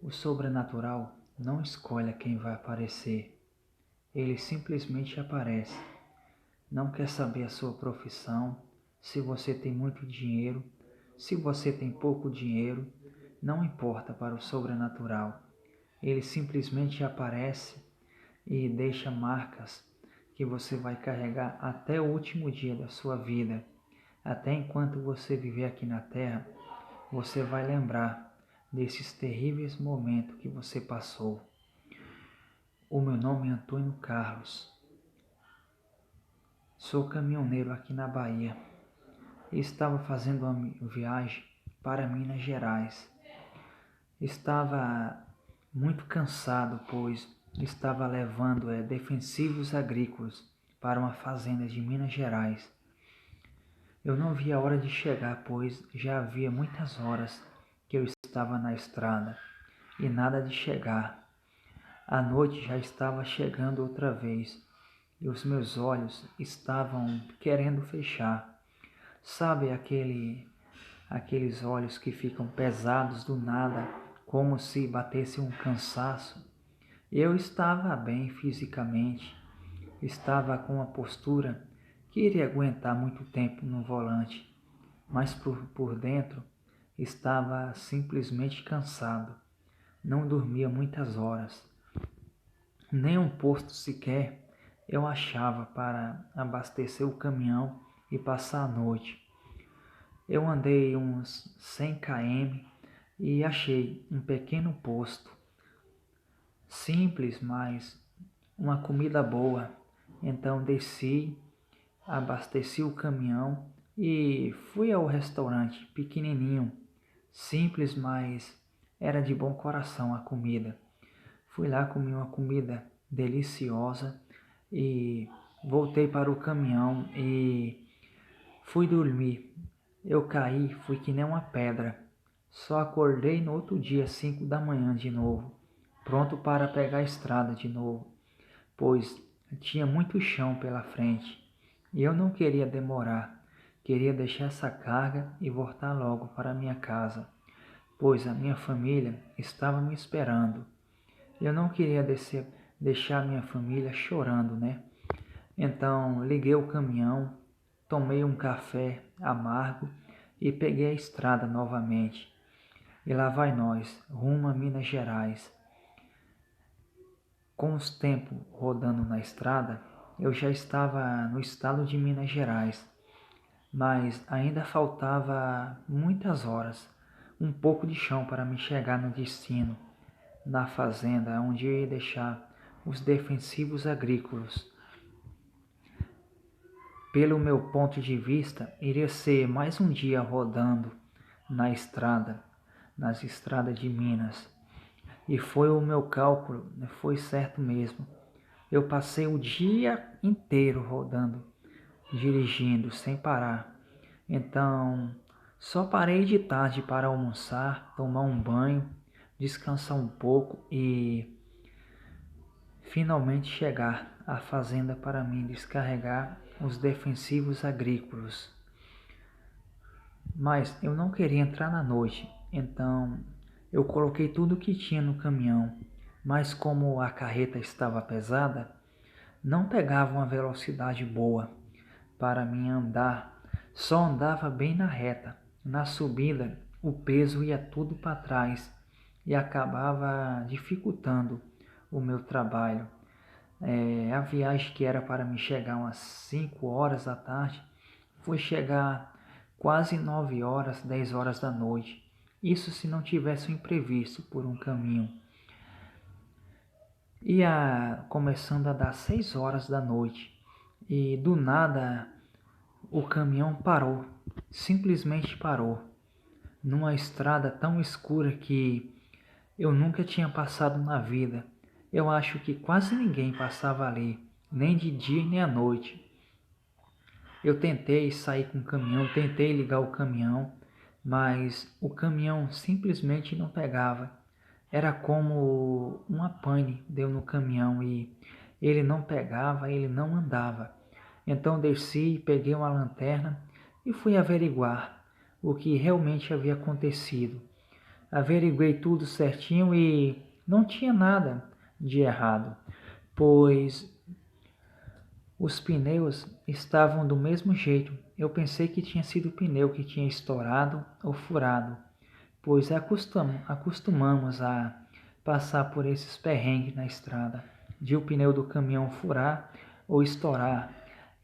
O sobrenatural não escolhe quem vai aparecer. Ele simplesmente aparece. Não quer saber a sua profissão, se você tem muito dinheiro, se você tem pouco dinheiro, não importa para o sobrenatural. Ele simplesmente aparece e deixa marcas que você vai carregar até o último dia da sua vida. Até enquanto você viver aqui na Terra, você vai lembrar desses terríveis momentos que você passou. O meu nome é Antônio Carlos. Sou caminhoneiro aqui na Bahia e estava fazendo uma viagem para Minas Gerais. Estava muito cansado, pois estava levando defensivos agrícolas para uma fazenda de Minas Gerais. Eu não vi a hora de chegar, pois já havia muitas horas que eu estava na estrada e nada de chegar. A noite já estava chegando outra vez e os meus olhos estavam querendo fechar. Sabe aqueles olhos que ficam pesados do nada, como se batesse um cansaço? Eu estava bem fisicamente, estava com uma postura que iria aguentar muito tempo no volante, mas por dentro estava simplesmente cansado. Não dormia muitas horas. Nem um posto sequer eu achava para abastecer o caminhão e passar a noite. Eu andei uns 100 km e achei um pequeno posto. Simples, mas uma comida boa. Então desci, abasteci o caminhão e fui ao restaurante pequenininho. Simples, mas era de bom coração a comida. Fui lá, comi uma comida deliciosa e voltei para o caminhão e fui dormir. Eu caí, fui que nem uma pedra. Só acordei no outro dia, 5 da manhã de novo, pronto para pegar a estrada de novo, pois tinha muito chão pela frente e eu não queria demorar. Queria deixar essa carga e voltar logo para minha casa, pois a minha família estava me esperando. Eu não queria deixar minha família chorando, né? Então liguei o caminhão, tomei um café amargo e peguei a estrada novamente. E lá vai nós, rumo a Minas Gerais. Com os tempos rodando na estrada, eu já estava no estado de Minas Gerais, mas ainda faltava muitas horas, um pouco de chão para me chegar no destino, na fazenda onde eu ia deixar os defensivos agrícolas. Pelo meu ponto de vista, iria ser mais um dia rodando na estrada, nas estradas de Minas. E foi o meu cálculo, foi certo mesmo. Eu passei o dia inteiro rodando, dirigindo sem parar. Então, só parei de tarde para almoçar, tomar um banho, descansar um pouco e finalmente chegar à fazenda para mim descarregar os defensivos agrícolas. Mas eu não queria entrar na noite, então eu coloquei tudo o que tinha no caminhão, mas como a carreta estava pesada, não pegava uma velocidade boa para mim andar, só andava bem na reta. Na subida, o peso ia tudo para trás e acabava dificultando o meu trabalho. A viagem que era para me chegar umas 5 horas da tarde, foi chegar quase 9 horas, 10 horas da noite. Isso se não tivesse um imprevisto por um caminho. Ia começando a dar 6 horas da noite e do nada o caminhão parou, simplesmente parou, numa estrada tão escura que eu nunca tinha passado na vida. Eu acho que quase ninguém passava ali, nem de dia nem à noite. Eu tentei sair com o caminhão, tentei ligar o caminhão, mas o caminhão simplesmente não pegava. Era como uma pane deu no caminhão e ele não pegava, ele não andava. Então desci, peguei uma lanterna e fui averiguar o que realmente havia acontecido. Averiguei tudo certinho e não tinha nada de errado, pois os pneus estavam do mesmo jeito. Eu pensei que tinha sido o pneu que tinha estourado ou furado, pois acostumamos a passar por esses perrengues na estrada, de o pneu do caminhão furar ou estourar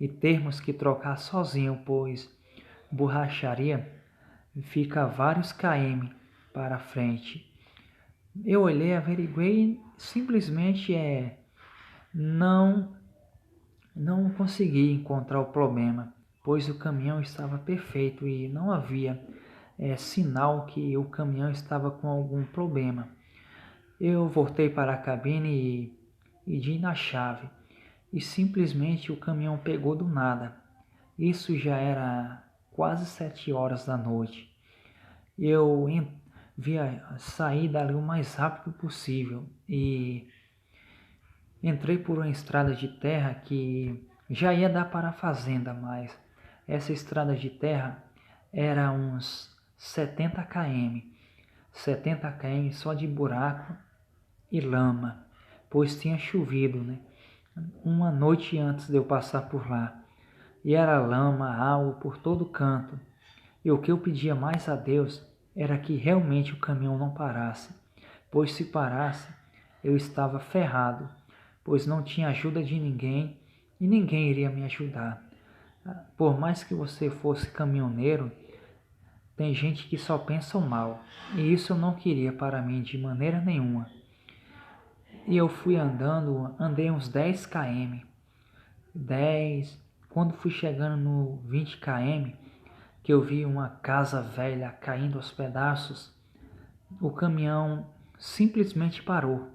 e termos que trocar sozinho, pois borracharia fica vários km para frente. Eu olhei, averiguei e simplesmente não não consegui encontrar o problema, pois o caminhão estava perfeito e não havia sinal que o caminhão estava com algum problema. Eu voltei para a cabine e di na chave, e simplesmente o caminhão pegou do nada. Isso já era quase 7 horas da noite. Eu via sair dali o mais rápido possível e entrei por uma estrada de terra que já ia dar para a fazenda, mas essa estrada de terra era uns 70 km. 70 km só de buraco e lama, pois tinha chovido, né? Uma noite antes de eu passar por lá. E era lama, água por todo canto. E o que eu pedia mais a Deus era que realmente o caminhão não parasse, pois se parasse, eu estava ferrado, pois não tinha ajuda de ninguém e ninguém iria me ajudar. Por mais que você fosse caminhoneiro, tem gente que só pensa o mal, e isso eu não queria para mim de maneira nenhuma. E eu fui andei uns 10 km. 10, quando fui chegando no 20 km, que eu vi uma casa velha caindo aos pedaços, o caminhão simplesmente parou.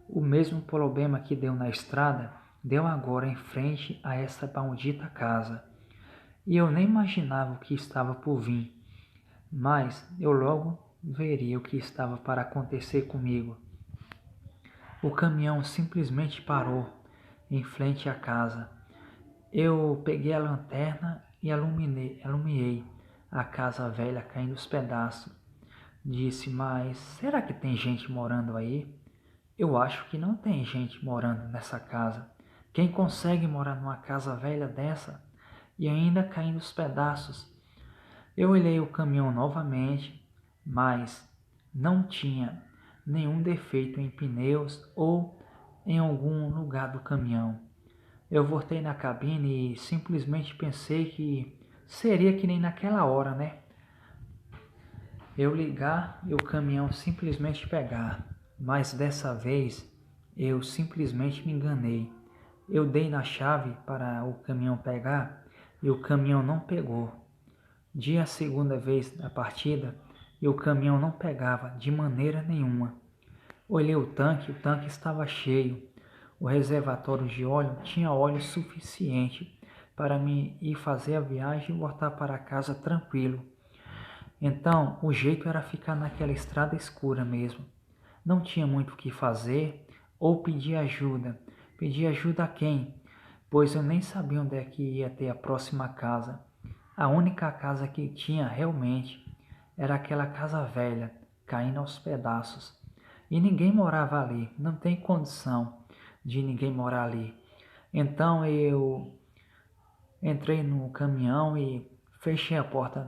O mesmo problema que deu na estrada, deu agora em frente a essa maldita casa. E eu nem imaginava o que estava por vir, mas eu logo veria o que estava para acontecer comigo. O caminhão simplesmente parou em frente à casa. Eu peguei a lanterna e alumiei a casa velha caindo aos pedaços. Disse, mas será que tem gente morando aí? Eu acho que não tem gente morando nessa casa. Quem consegue morar numa casa velha dessa e ainda caindo aos pedaços? Eu olhei o caminhão novamente, mas não tinha nenhum defeito em pneus ou em algum lugar do caminhão. Eu voltei na cabine e simplesmente pensei que seria que nem naquela hora, né? Eu ligar e o caminhão simplesmente pegar. Mas dessa vez eu simplesmente me enganei. Eu dei na chave para o caminhão pegar e o caminhão não pegou. Di a segunda vez da partida e o caminhão não pegava de maneira nenhuma. Olhei o tanque estava cheio. O reservatório de óleo tinha óleo suficiente para me ir fazer a viagem e voltar para casa tranquilo. Então, o jeito era ficar naquela estrada escura mesmo. Não tinha muito o que fazer ou pedir ajuda. Pedir ajuda a quem? Pois eu nem sabia onde é que ia ter a próxima casa. A única casa que tinha realmente era aquela casa velha, caindo aos pedaços. E ninguém morava ali, não tem condição de ninguém morar ali. Então eu entrei no caminhão e fechei a porta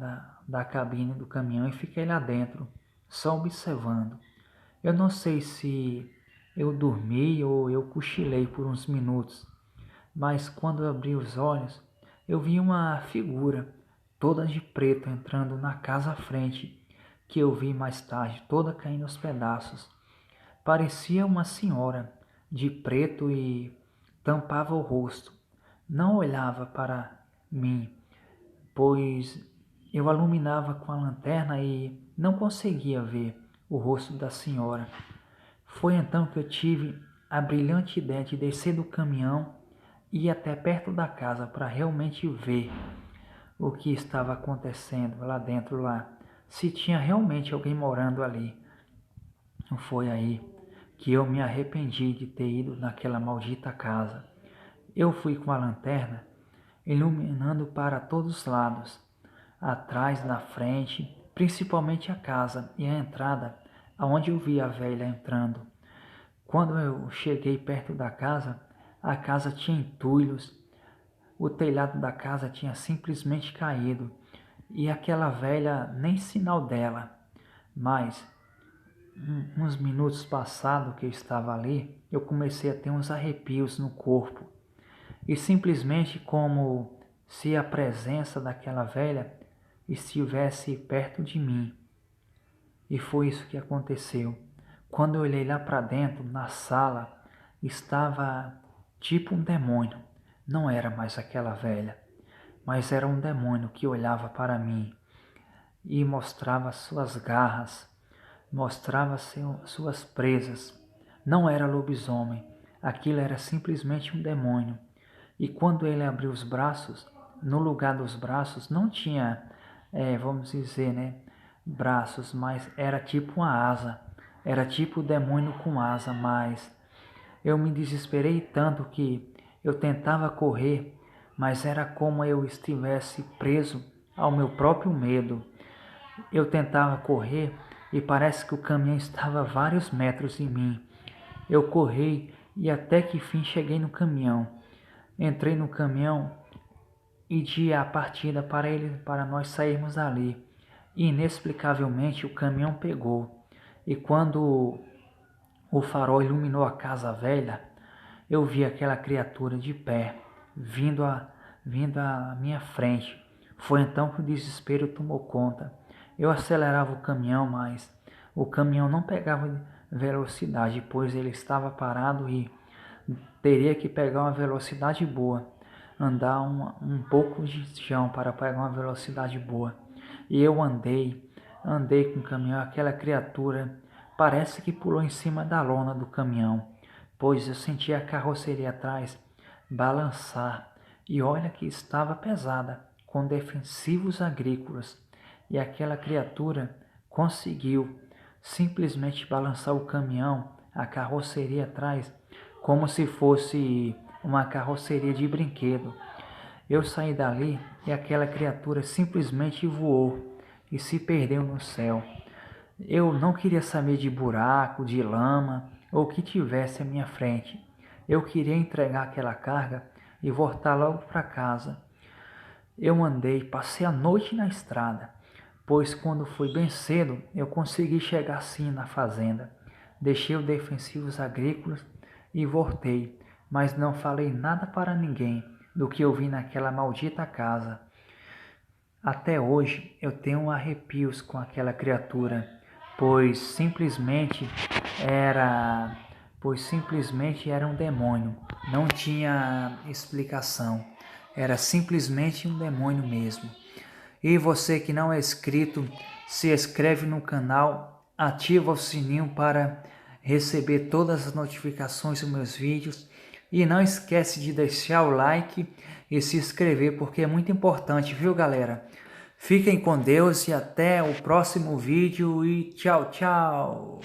da cabine do caminhão e fiquei lá dentro, só observando. Eu não sei se eu dormi ou eu cochilei por uns minutos, mas quando eu abri os olhos, eu vi uma figura toda de preto entrando na casa à frente, que eu vi mais tarde, toda caindo aos pedaços. Parecia uma senhora de preto e tampava o rosto. Não olhava para mim, pois eu iluminava com a lanterna e não conseguia ver o rosto da senhora. Foi então que eu tive a brilhante ideia de descer do caminhão e ir até perto da casa para realmente ver o que estava acontecendo lá dentro, se tinha realmente alguém morando ali. Foi aí que eu me arrependi de ter ido naquela maldita casa. Eu fui com a lanterna, iluminando para todos os lados, atrás, na frente, principalmente a casa e a entrada aonde eu vi a velha entrando. Quando eu cheguei perto da casa, a casa tinha entulhos, o telhado da casa tinha simplesmente caído e aquela velha nem sinal dela. Mas uns minutos passados que eu estava ali, eu comecei a ter uns arrepios no corpo e simplesmente como se a presença daquela velha estivesse perto de mim. E foi isso que aconteceu. Quando eu olhei lá para dentro, na sala, estava tipo um demônio. Não era mais aquela velha, mas era um demônio que olhava para mim e mostrava suas garras, mostrava suas presas. Não era lobisomem, aquilo era simplesmente um demônio. E quando ele abriu os braços, no lugar dos braços não tinha, vamos dizer, né, braços, mas era tipo uma asa. Era tipo o demônio com asa, mas eu me desesperei tanto que eu tentava correr, mas era como eu estivesse preso ao meu próprio medo. Eu tentava correr e parece que o caminhão estava a vários metros de mim. Eu corri e até que fim cheguei no caminhão. Entrei no caminhão e di a partida para nós sairmos dali. E inexplicavelmente o caminhão pegou. E quando o farol iluminou a casa velha, eu vi aquela criatura de pé, vindo à minha frente. Foi então que o desespero tomou conta. Eu acelerava o caminhão, mas o caminhão não pegava velocidade, pois ele estava parado e teria que pegar uma velocidade boa, andar um pouco de chão para pegar uma velocidade boa. E eu andei com o caminhão, aquela criatura parece que pulou em cima da lona do caminhão, pois eu senti a carroceria atrás balançar, e olha que estava pesada, com defensivos agrícolas, e aquela criatura conseguiu simplesmente balançar o caminhão, a carroceria atrás, como se fosse uma carroceria de brinquedo. Eu saí dali e aquela criatura simplesmente voou e se perdeu no céu. Eu não queria saber de buraco, de lama ou o que tivesse à minha frente. Eu queria entregar aquela carga e voltar logo para casa. Eu passei a noite na estrada, pois quando foi bem cedo eu consegui chegar sim na fazenda. Deixei os defensivos agrícolas e voltei, mas não falei nada para ninguém do que eu vi naquela maldita casa. Até hoje eu tenho arrepios com aquela criatura, pois simplesmente era um demônio. Não tinha explicação. Era simplesmente um demônio mesmo. E você que não é inscrito, se inscreve no canal, ativa o sininho para receber todas as notificações dos meus vídeos e não esquece de deixar o like e se inscrever porque é muito importante, viu galera? Fiquem com Deus e até o próximo vídeo e tchau, tchau!